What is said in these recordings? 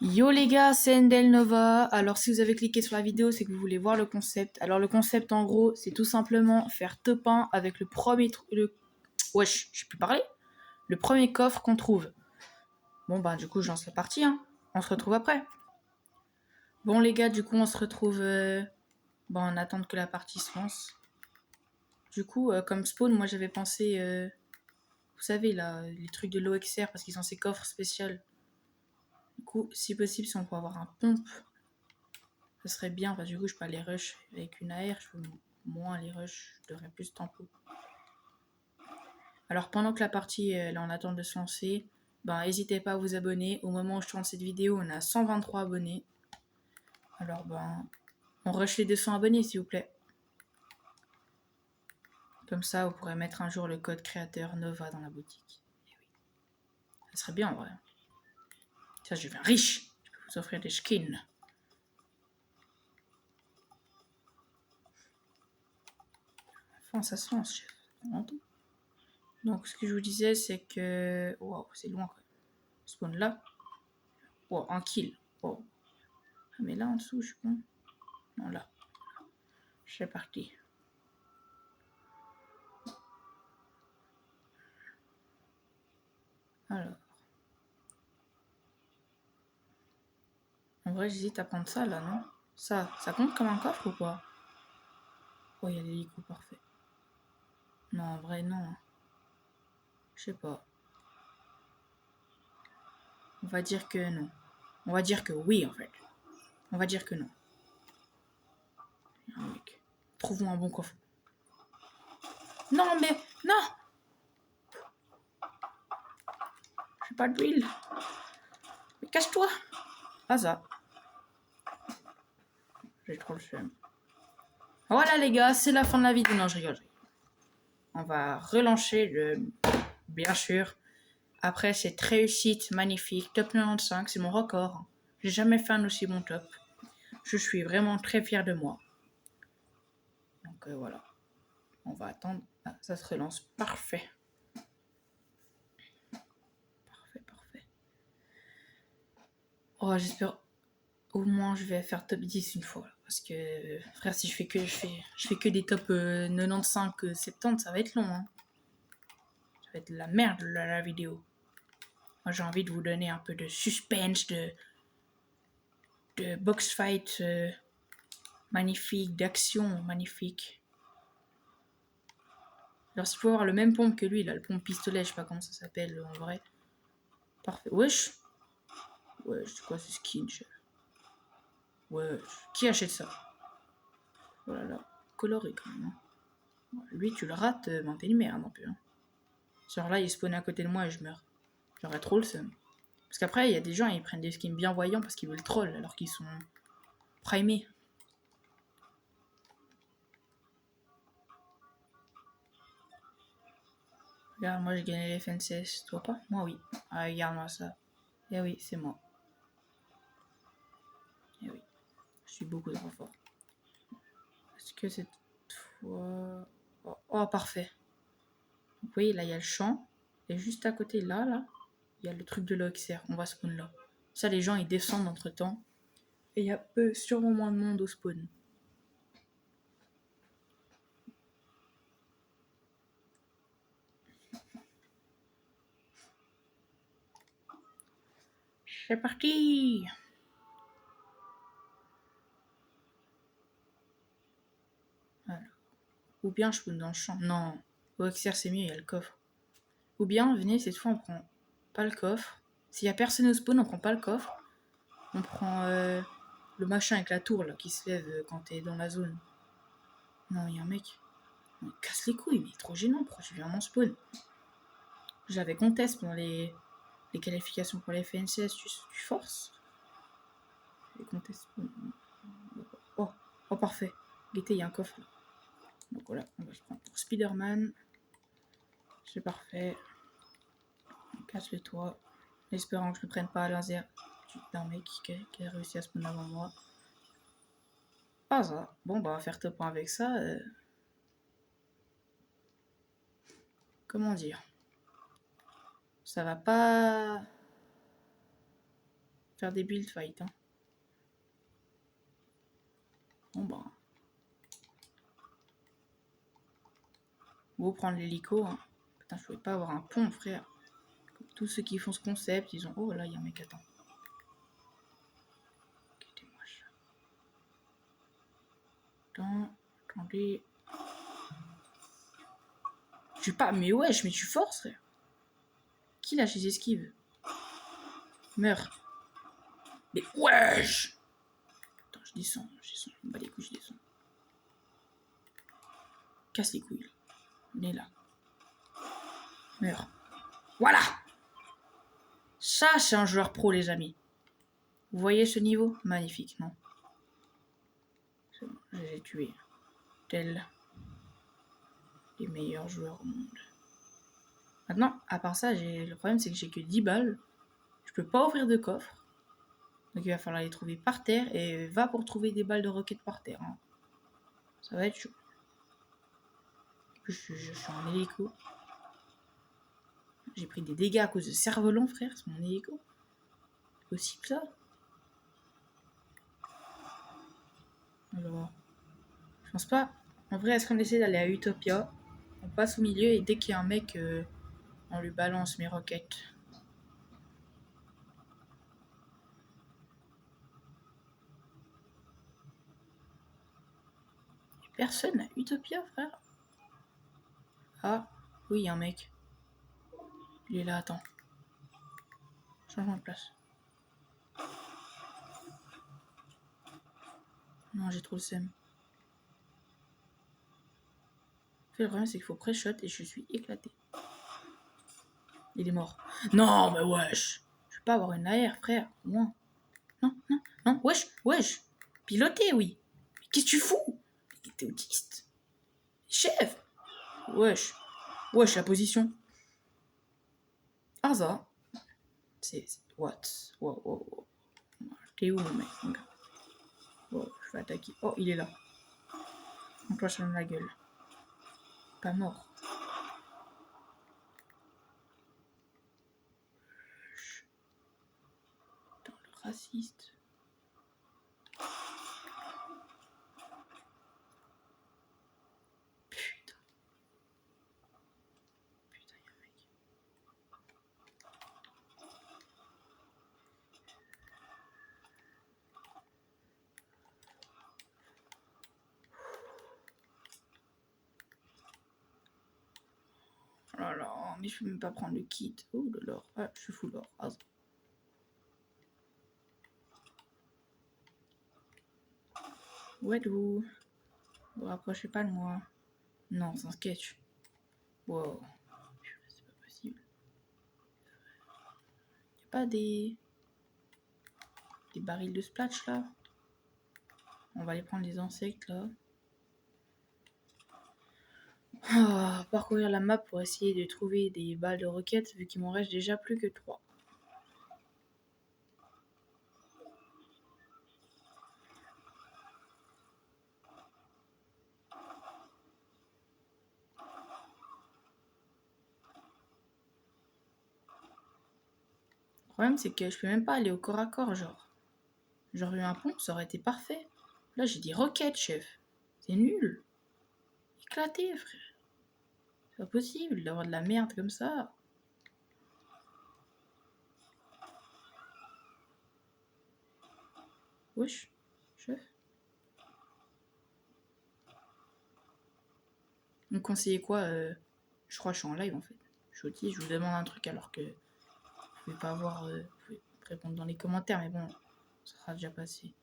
Yo les gars, c'est Endel Nova. Alors si vous avez cliqué sur la vidéo, c'est que vous voulez voir le concept. Alors le concept en gros, c'est tout simplement faire top 1 avec le premier... Wesh, je sais plus parler. Le premier coffre qu'on trouve. Bon bah du coup je lance la partie, hein. On se retrouve après. Bon les gars, du coup on se retrouve en attente que la partie se lance. Du coup, comme spawn, moi j'avais pensé... vous savez là, les trucs de l'OXR parce qu'ils ont ces coffres spéciaux. Du coup, si possible, si on peut avoir un pompe, ça serait bien, parce que du coup, je peux aller rush avec une AR, je peux moins les rush, je devrais plus de tempo. Alors, pendant que la partie elle est en attente de se lancer, n'hésitez pas à vous abonner. Au moment où je tourne cette vidéo, on a 123 abonnés. Alors, on rush les 200 abonnés, s'il vous plaît. Comme ça, vous pourrez mettre un jour le code créateur Nova dans la boutique. Et oui. Ça serait bien, en vrai. Ça, je deviens riche. Je peux vous offrir des skins. Enfin, ça se lance, chef. Donc, ce que je vous disais, c'est que... Waouh, c'est loin, quand même. Spawn là. Wow, un kill. Wow. Ah, mais là, en dessous, je suis con. Non, là. C'est parti. Alors. En vrai, j'hésite à prendre ça, là, non? Ça compte comme un coffre ou pas? Oh, il y a l'hélico, parfait. Non, en vrai, non. Je sais pas. On va dire que non. On va dire que oui, en fait. On va dire que non. Ah, mec. Trouvons un bon coffre. Non, mais... Non! J'ai pas de d'huile. Mais cache-toi! Ah, ça. J'ai trop le seum. Voilà, les gars, c'est la fin de la vidéo. Non, je rigole. On va relancer le... Bien sûr. Après cette réussite magnifique, top 95, c'est mon record. J'ai jamais fait un aussi bon top. Je suis vraiment très fier de moi. Donc voilà. On va attendre. Ah, ça se relance. Parfait. Parfait. Oh, j'espère au moins je vais faire top 10 une fois. Là. Parce que, frère, si je fais que des top 95, 70, ça va être long. Hein. Ça va être de la merde la vidéo. Moi, j'ai envie de vous donner un peu de suspense, de box fight magnifique, d'action magnifique. Alors, si je peux avoir le même pompe que lui, là, le pompe pistolet, je sais pas comment ça s'appelle en vrai. Parfait. Wesh. Wesh, c'est quoi ce skin, chef? Wesh. Qui achète ça? Oh là là. Coloré quand même. Hein. Lui, tu le rates, t'es une merde un peu. Hein. Genre là, il spawn à côté de moi et je meurs. J'aurais trop le seum. Parce qu'après, il y a des gens, ils prennent des skins bien voyants parce qu'ils veulent troll alors qu'ils sont primés. Regarde, moi j'ai gagné les FNCS, toi pas? Moi oui. Ah, regarde-moi ça. Eh oui, c'est moi. Eh oui. Je suis beaucoup trop fort. Est-ce que cette fois... Oh, parfait. Vous voyez, là, il y a le champ. Et juste à côté, là, il y a le truc de l'OXR. On va spawn là. Ça, les gens, ils descendent entre-temps. Et il y a sûrement moins de monde au spawn. C'est parti! Alors. Ou bien je spawn dans le champ. Non. OXR, c'est mieux, il y a le coffre. Ou bien, venez, cette fois, on prend pas le coffre. S'il y a personne au spawn, on prend pas le coffre. On prend le machin avec la tour, là, qui se lève quand t'es dans la zone. Non, il y a un mec. Il casse les couilles, mais il est trop gênant. Pourquoi tu viens à mon spawn? J'avais contest pendant les qualifications pour les FNCS. Tu forces? Les contests. Oh, parfait. Guettez, il y a un coffre là. Donc voilà, on va se prendre pour Spider-Man. C'est parfait. On casse le toit. Espérant que je ne prenne pas à laser d'un mec qui a réussi à spawn avant moi. Ah ça. Bon, on va faire top 1 avec ça. Comment dire? Ça va pas faire des build fight. Hein. Bon bah. Vous prendre l'hélico. Hein. Putain, je pouvais pas avoir un pont, frère. Comme tous ceux qui font ce concept, ils ont. Oh là, il y a un mec, attends. Quittez-moi ça. Attendez. Je suis pas. Mais wesh, mais tu forces, frère. Qui lâche ses esquives? Meurs. Mais wesh! Attends, je descends. Je me bats les couilles, je descends. Casse les couilles. Venez là. Meurs. Voilà! Ça, c'est un joueur pro, les amis. Vous voyez ce niveau? Magnifique, non? C'est bon, je les ai tués. Tels les meilleurs joueurs au monde. Maintenant, à part ça, le problème, c'est que j'ai que 10 balles. Je peux pas ouvrir de coffre. Donc il va falloir les trouver par terre. Et va pour trouver des balles de roquettes par terre. Hein. Ça va être chaud. En plus, je suis en hélico. J'ai pris des dégâts à cause de cerf-volant, frère. C'est mon hélico. C'est possible, ça? Alors, je pense pas. En vrai, est-ce qu'on essaie d'aller à Utopia? On passe au milieu et dès qu'il y a un mec, on lui balance mes roquettes. Personne à Utopia, frère. Ah, oui, il y a un mec. Il est là, attends. Changement de place. Non, j'ai trop le seum. Le problème, c'est qu'il faut pré-shot et je suis éclaté. Il est mort. Non, mais wesh. Je peux pas avoir une AR, frère. Non. Non, non, non. Wesh, wesh. Piloter, oui. Mais qu'est-ce que tu fous? T'es autiste. Chef. Wesh. Wesh, la position. Arza. C'est... What? Wow, wow, wow. T'es où, mon mec? Wow, je vais attaquer. Oh, il est là. On cloche dans la gueule. Pas mort. Putain, le raciste. Putain. Putain, y'a un mec. Oh là là, mais je peux même pas prendre le kit. Oh de l'or. Ah, je suis full l'or. Ah. Où êtes-vous? Vous rapprochez pas de moi. Non, c'est un sketch. Wow. C'est pas possible. Y'a pas des barils de splash là? On va aller prendre les insectes là. Ah, parcourir la map pour essayer de trouver des balles de roquettes vu qu'il m'en reste déjà plus que 3. Le problème c'est que je peux même pas aller au corps à corps genre. J'aurais eu un pont, ça aurait été parfait. Là j'ai des roquettes chef. C'est nul. Éclaté frère. C'est pas possible d'avoir de la merde comme ça. Wesh, chef. Vous me conseillez quoi Je crois que je suis en live en fait. Je suis autiste, je vous demande un truc alors que vous pouvez pas avoir. Vous pouvez répondre dans les commentaires, mais bon, ça sera déjà passé.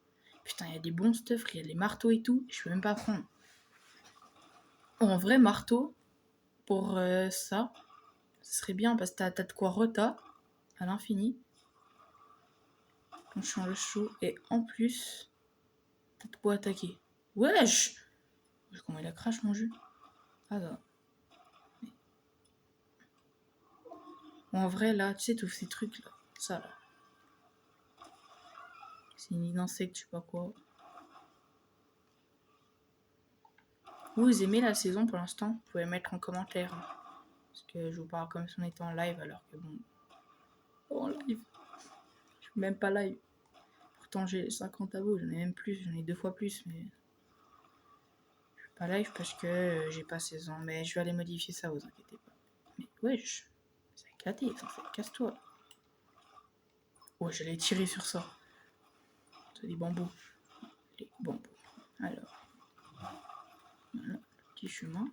Putain, il y a des bons stuff, il y a des marteaux et tout, je peux même pas prendre. En vrai, marteau, pour ça, ce serait bien parce que t'as de quoi reta à l'infini. Quand je change chaud, et en plus, t'as de quoi attaquer. Wesh! Comment il a crash mon jeu? Ah là. En vrai, là, tu sais, tous ces trucs là, ça là. C'est une insecte, je sais pas quoi. Vous aimez la saison pour l'instant? Vous pouvez mettre en commentaire. Hein. Parce que je vous parle comme si on était en live alors que bon. Oh, en live. Je suis même pas live. pourtant j'ai 50 abos, j'en ai même plus, j'en ai 2 fois plus, mais... Je suis pas live parce que j'ai pas 16 ans, mais je vais aller modifier ça, vous inquiétez pas. Mais wesh, c'est éclaté, ça fait casse-toi. Ouais, j'allais tirer sur ça. C'est des bambous. Les bambous. Alors, voilà, petit chemin.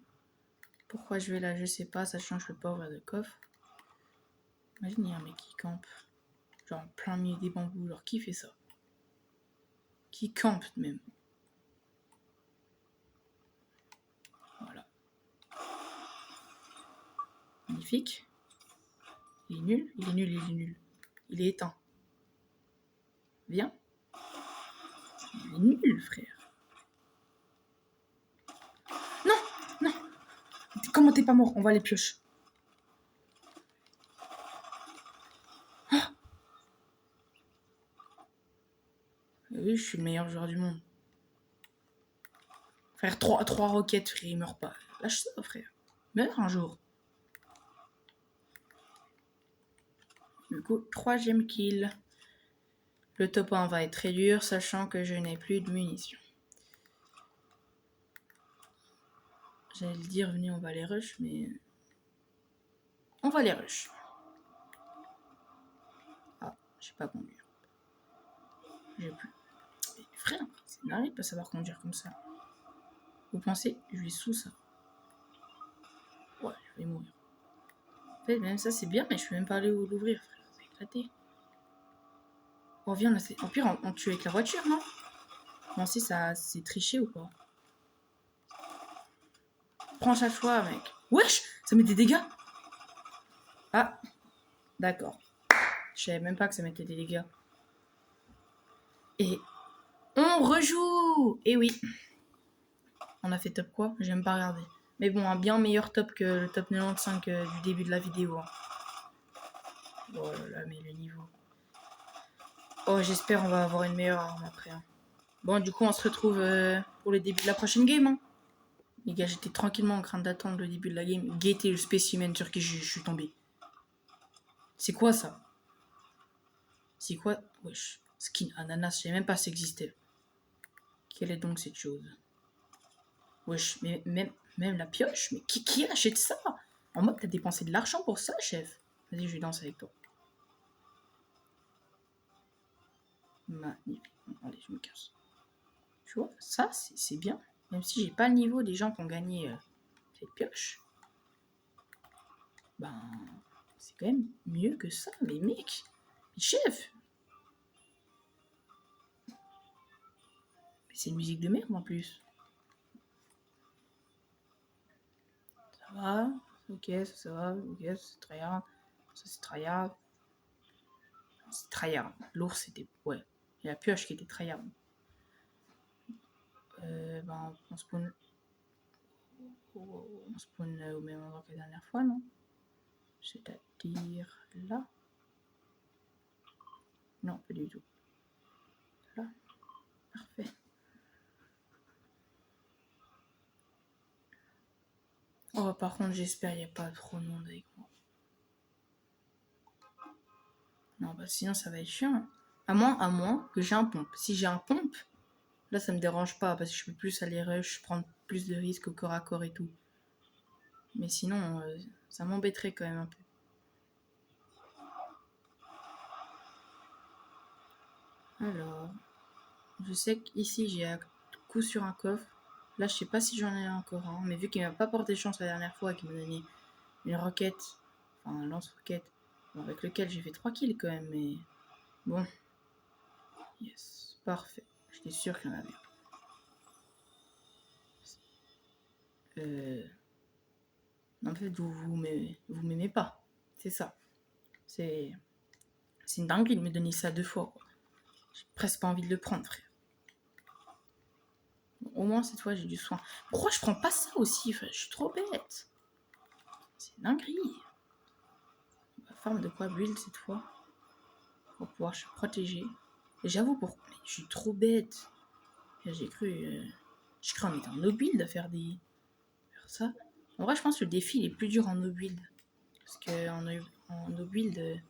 Pourquoi je vais là, je sais pas, sachant que je peux pas ouvrir de coffre. Imagine, il y a un mec qui campe. Genre, en plein milieu des bambous. Alors, qui fait ça? Qui campe même? Voilà. Magnifique. Il est nul, il est nul, il est nul. Il est éteint. Viens. Il est nul, frère. Non, non. Comment t'es pas mort? On va les pioches. Oui, je suis le meilleur joueur du monde. Frère, 3 roquettes, frère, il meurt pas. Lâche ça, frère. Meurs un jour. Du coup, 3e kill. Le top 1 va être très dur, sachant que je n'ai plus de munitions. J'allais le dire, venez, on va les rush, mais... On va les rush. Ah, j'ai pas conduire. J'ai plus. Mais frère, c'est dingue de pas savoir conduire comme ça. Vous pensez, je vais sous ça. Ouais, je vais mourir. En fait, même ça, c'est bien, mais je peux même pas aller l'ouvrir, frère. C'est éclaté. Oh, viens, là, c'est... En pire, on tue avec la voiture, non? Comment ça, c'est triché ou pas? Prends chaque fois, mec. Wesh, ça met des dégâts. Ah, d'accord. Je savais même pas que ça mettait des dégâts. Et on rejoue. Et oui. On a fait top quoi? J'aime pas regarder. Mais bon, un bien meilleur top que le top 95 du début de la vidéo. Hein. Oh là là, mais le niveau. Oh, j'espère on va avoir une meilleure arme après. Hein. Bon, du coup, on se retrouve pour le début de la prochaine game. Hein. Les gars, j'étais tranquillement en train d'attendre le début de la game. Guetter le spécimen sur qui je suis tombé. C'est quoi ça? C'est quoi? Wesh. Skin ananas, je savais même pas si ça existait. Quelle est donc cette chose? Wesh, mais même la pioche? Mais qui achète ça? En mode, t'as dépensé de l'argent pour ça, chef? Vas-y, je vais danser avec toi. Magnifique. Allez, je me casse. Tu vois, ça, c'est bien. Même si j'ai pas le niveau des gens qui ont gagné cette pioche. Ben, c'est quand même mieux que ça. Mais mec, mais chef. Mais c'est une musique de merde en plus. Ça va. Ok, ça va. Ok, c'est tryhard. Ça, c'est tryhard. C'est tryhard. L'ours, c'était... Ouais. Et la pioche qui était tryhard. Ben, on spawn... On spawn au même endroit que la dernière fois, non? C'est-à-dire là? Non, pas du tout. Là. Parfait. Oh, par contre, j'espère qu'il n'y a pas trop de monde avec moi. Non, bah sinon, ça va être chiant. À moins que j'ai un pompe. Si j'ai un pompe, là, ça me dérange pas parce que je peux plus aller rush, prendre plus de risques au corps à corps et tout. Mais sinon, ça m'embêterait quand même un peu. Alors, je sais qu'ici, j'ai un coup sur un coffre. Là, je sais pas si j'en ai encore un, mais vu qu'il m'a pas porté chance la dernière fois, qu'il m'a donné une roquette, enfin un lance-roquette, bon, avec lequel j'ai fait 3 kills quand même, mais bon. Yes, parfait. J'étais sûr qu'il y en avait. En fait, vous m'aimez pas. C'est ça. C'est une dinguerie de me donner ça 2 fois. Quoi. J'ai presque pas envie de le prendre, frère. Bon, au moins, cette fois, j'ai du soin. Pourquoi je prends pas ça aussi, frère? Je suis trop bête. C'est une dinguerie. On va farm de quoi build cette fois. Pour pouvoir se protéger. Et j'avoue, pourquoi? Mais je suis trop bête. J'ai cru en étant no build à faire ça. En vrai, je pense que le défi il est plus dur en no build. Parce que en no build,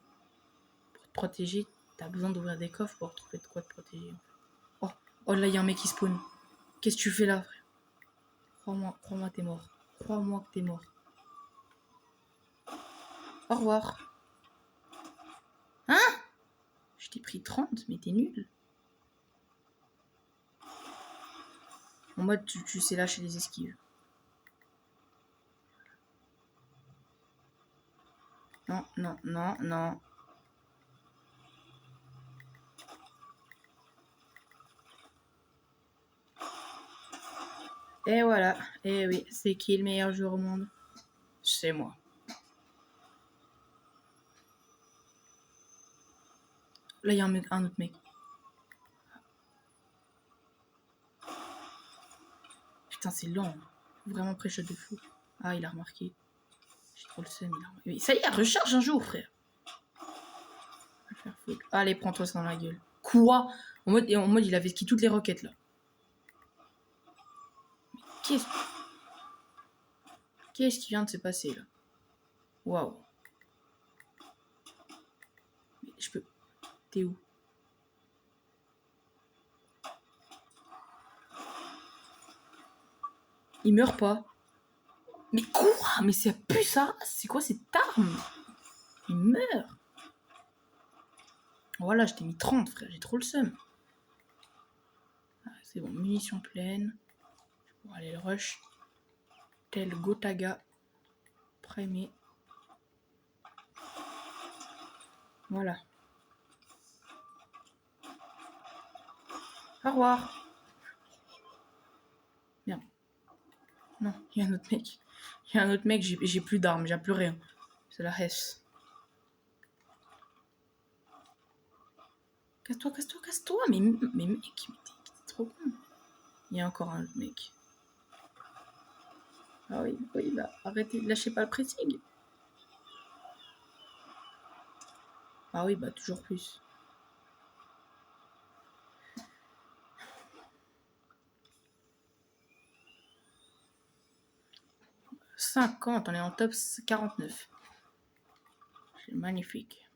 pour te protéger, T'as besoin d'ouvrir des coffres pour trouver de quoi te protéger. Oh, oh là, il y a un mec qui spawn. Qu'est-ce que tu fais là, frère? Crois-moi, t'es mort. Crois-moi que t'es mort. Au revoir. Hein? Je t'ai pris 30, mais t'es nul. En mode, tu sais lâcher les esquives. Non, non, non, non. Et voilà. Et oui, c'est qui le meilleur joueur au monde? C'est moi. Là, il y a un autre mec. Putain, c'est lent. Vraiment pré-shot de fou. Ah, il a remarqué. J'ai trop le seum, il a remarqué. Ça y est, recharge un jour, frère. Va le faire foutre. Allez, prends-toi ça dans la gueule. Quoi? En mode, il avait ski toutes les roquettes, là. Qu'est-ce qui vient de se passer, là? Waouh. Je peux... T'es où? Il meurt pas. Mais quoi? Mais ça pue ça? C'est quoi cette arme? Il meurt. Voilà, je t'ai mis 30, frère. J'ai trop le seum. Ah, c'est bon, munitions pleines. Je pourrais aller le rush. Tel Gotaga. Primé. Voilà. Au revoir. Merde. Non, il y a un autre mec. Il y a un autre mec, j'ai plus d'armes, j'ai plus rien. C'est la Hess. Casse-toi, casse-toi, casse-toi. Mais mec, t'es trop con. Il y a encore un autre mec. Ah oui, bah arrêtez, lâchez pas le pressing. Ah oui, bah toujours plus. « 50, on est en top 49. C'est magnifique.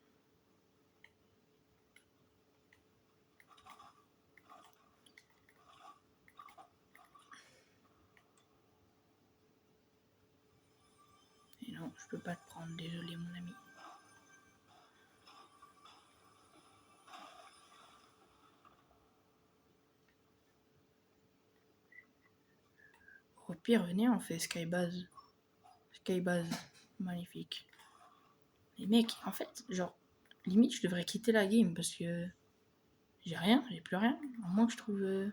Et non, je peux pas te prendre, désolé mon ami. Au pire, venez, on fait Skybase. Skybase, magnifique. Les mecs, en fait, genre, limite, je devrais quitter la game parce que j'ai rien, j'ai plus rien. À moins que je trouve. Le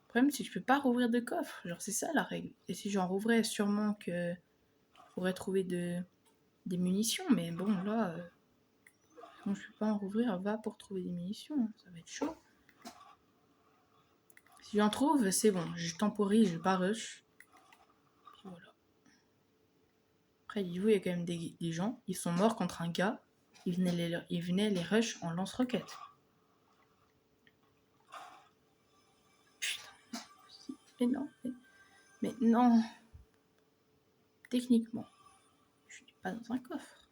problème, c'est que je peux pas rouvrir de coffre. Genre, c'est ça la règle. Et si j'en rouvrais, sûrement que je pourrais trouver des munitions. Mais bon, là, quand je peux pas en rouvrir, va pour trouver des munitions. Ça va être chaud. Si j'en trouve, c'est bon. Je temporise, je pas rush. Puis voilà. Après, dites-vous, il y a quand même des gens, ils sont morts contre un gars. Ils venaient les rush en lance-roquettes. Putain. Mais non. Mais non. Techniquement, je n'ai pas dans un coffre.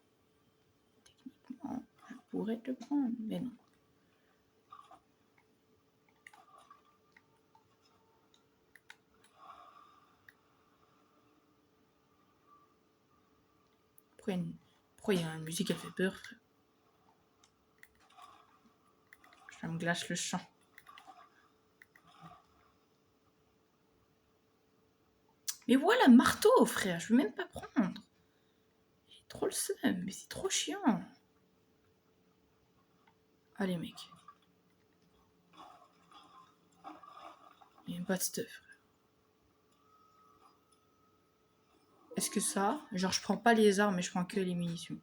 Techniquement, je pourrais te prendre, mais non. Pourquoi il y a une musique, elle fait peur, frère? Ça me glace le sang. Mais voilà, marteau, frère, je veux même pas prendre. J'ai trop le seum, mais c'est trop chiant. Allez, mec. Il n'y a même pas de stuff, frère. Est-ce que ça, genre je prends pas les armes, mais je prends que les munitions?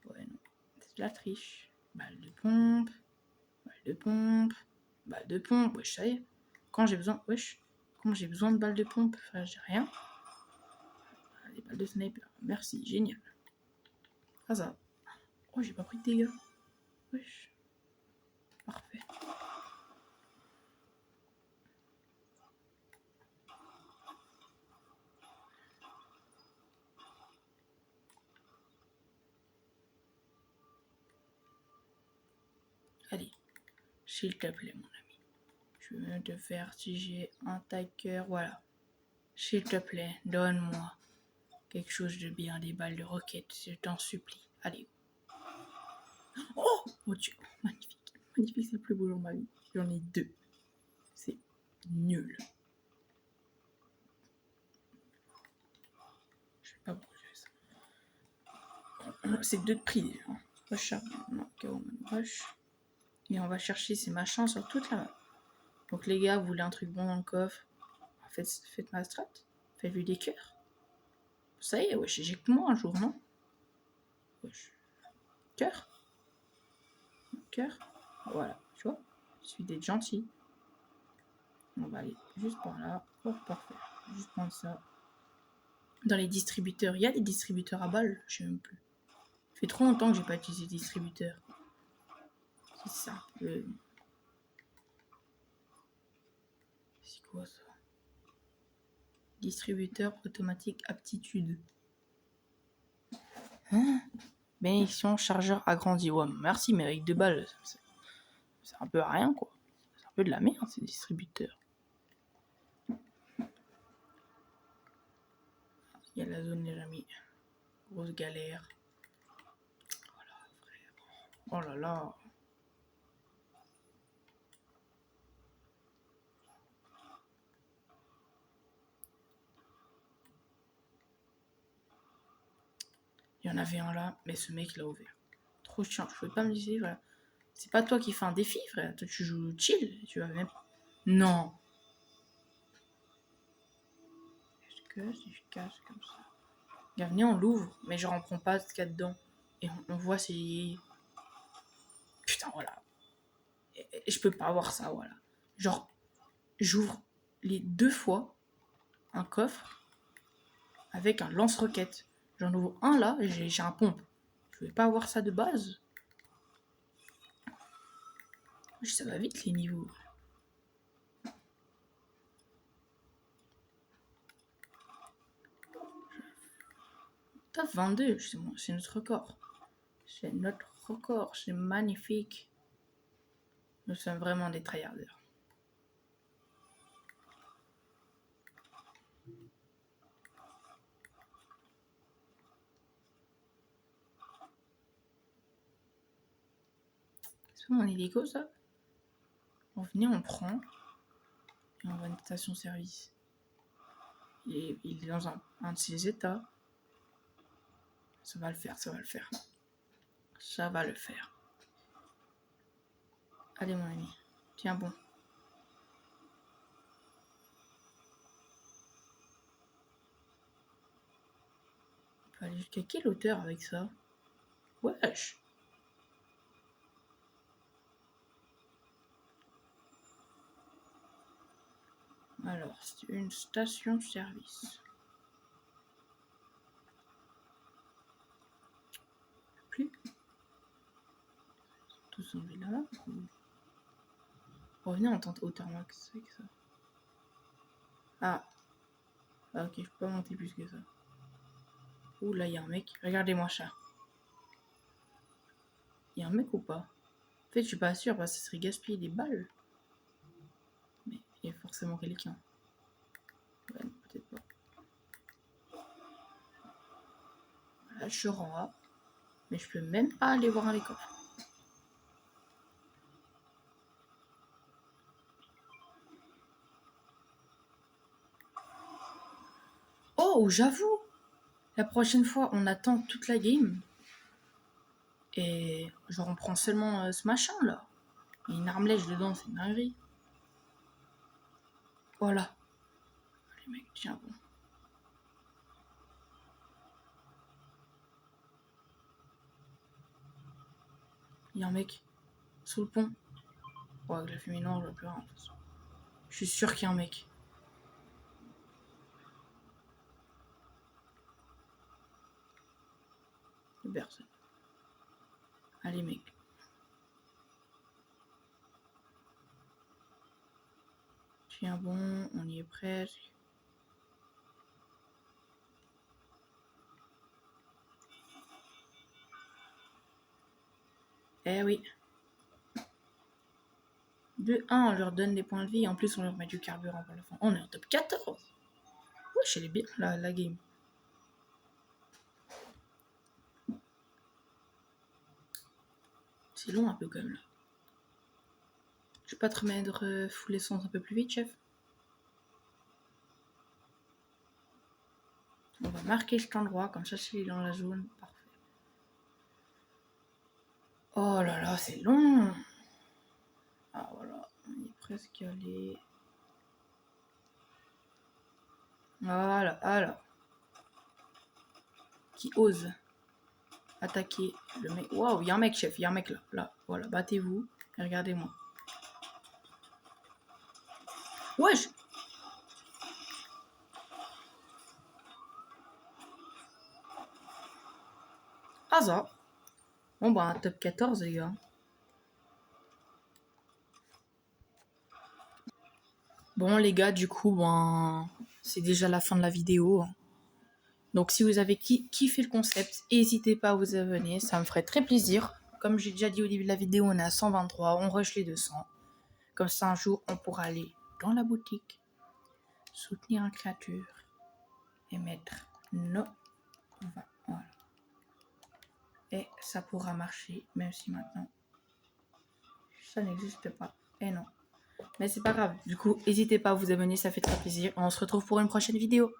Ouais, non. C'est de la triche. Balle de pompe. Balle de pompe. Balle de pompe. Wesh, ça y est. Quand j'ai besoin... Wesh. Quand j'ai besoin de balles de pompe, frère, j'ai rien. Des balles de sniper. Merci, génial. Ah ça. Oh, j'ai pas pris de dégâts. Wesh. Parfait. S'il te plaît, mon ami. Je veux te faire si j'ai un tiger. Voilà. S'il te plaît, donne-moi quelque chose de bien, des balles de roquette, je t'en supplie. Allez. Oh, oh Dieu, magnifique. Magnifique, c'est le plus beau jour de ma vie. J'en ai 2. C'est nul. Je vais pas bouger ça. C'est 2 de prix déjà. Rush, non, Rush. Et on va chercher ces machins sur toute la map. Donc les gars, vous voulez un truc bon dans le coffre? Faites ma strat. Faites-lui des cœurs. Ça y est, wesh, j'ai que moi un jour, non? Wesh. Cœur. Cœur. Voilà, tu vois? Il suffit d'être gentil. On va aller juste par là. Oh, parfait. Juste prendre ça. Dans les distributeurs, il y a des distributeurs à balles? Je sais même plus. Ça fait trop longtemps que j'ai pas utilisé des distributeurs. C'est ça. C'est quoi ça? Distributeur automatique aptitude. Hein? Bénédiction chargeur agrandi. Ouais, merci, mais avec 2 balles, c'est un peu rien, quoi. C'est un peu de la merde, ces distributeurs. Il y a la zone déjà mis. Grosse galère. Voilà, frère. Oh là là. Il y en avait un là, mais ce mec l'a ouvert. Trop chiant, je pouvais pas me laisser, voilà. C'est pas toi qui fais un défi, frère. Toi, tu joues chill. Tu vas même. Non. Est-ce que si je casse comme ça. Bienvenue, on l'ouvre, mais je reprends pas ce qu'il y a dedans. Et on voit si. Putain, voilà. Et je peux pas voir ça, voilà. Genre, j'ouvre les 2 fois un coffre avec un lance-roquette. J'en ouvre un là, et j'ai un pompe. Je vais pas avoir ça de base. Ça va vite les niveaux. Top 22, c'est notre record. C'est notre record, c'est magnifique. Nous sommes vraiment des tryharders. C'est mon hélico ça? On venait, on prend. Et on va à une station-service. Il est dans un de ses états. Ça va le faire, ça va le faire. Ça va le faire. Allez mon ami, tiens bon. On peut aller jusqu'à quelle hauteur avec ça? Wesh. Alors, c'est une station-service. Plus. Tous enlevés là. Revenez en tente hauteur max avec ça. Ah. Ah ok, je peux pas monter plus que ça. Ouh là, il y a un mec. Regardez-moi ça. Il y a un mec ou pas? En fait, je suis pas sûre parce que ça serait gaspiller des balles. Mais il y a forcément quelqu'un. Ouais, peut-être pas. Là, je rends A. Mais je peux même pas aller voir les coffres. Oh, j'avoue! La prochaine fois, on attend toute la game. Et genre, on prend seulement ce machin là. Il y a une armlèche dedans, c'est une dinguerie. Voilà. Les mecs, tiens bon. Il y a un mec sous le pont. Ouais, avec la fumée noire, je vois plus rien. De toute façon. Je suis sûr qu'il y a un mec. Il y a personne. Allez, mec. Tiens bon, on y est presque. Eh oui. De 1, on leur donne des points de vie. En plus, on leur met du carburant pour la fin. On est en top 14. Wesh, elle est bien, la game. C'est long un peu quand même là. Je vais pas te remettre full essence un peu plus vite, chef. On va marquer cet endroit, comme ça s'il est dans la zone. Parfait. Oh là là, c'est long. Ah voilà, on est presque allé. Voilà, alors. Qui ose attaquer le mec. Waouh, il y a un mec, chef, il y a un mec là. Là, voilà, battez-vous et regardez-moi. Wesh! Ah ça. Bon bah, top 14 les gars. Bon les gars, du coup, ben, c'est déjà la fin de la vidéo. Donc si vous avez kiffé le concept, n'hésitez pas à vous abonner, ça me ferait très plaisir. Comme j'ai déjà dit au début de la vidéo, on est à 123, on rush les 200. Comme ça un jour, on pourra aller dans la boutique, soutenir un créature et mettre nos... Voilà. Et ça pourra marcher, même si maintenant, ça n'existe pas. Et non. Mais c'est pas grave. Du coup, n'hésitez pas à vous abonner, ça fait très plaisir. On se retrouve pour une prochaine vidéo.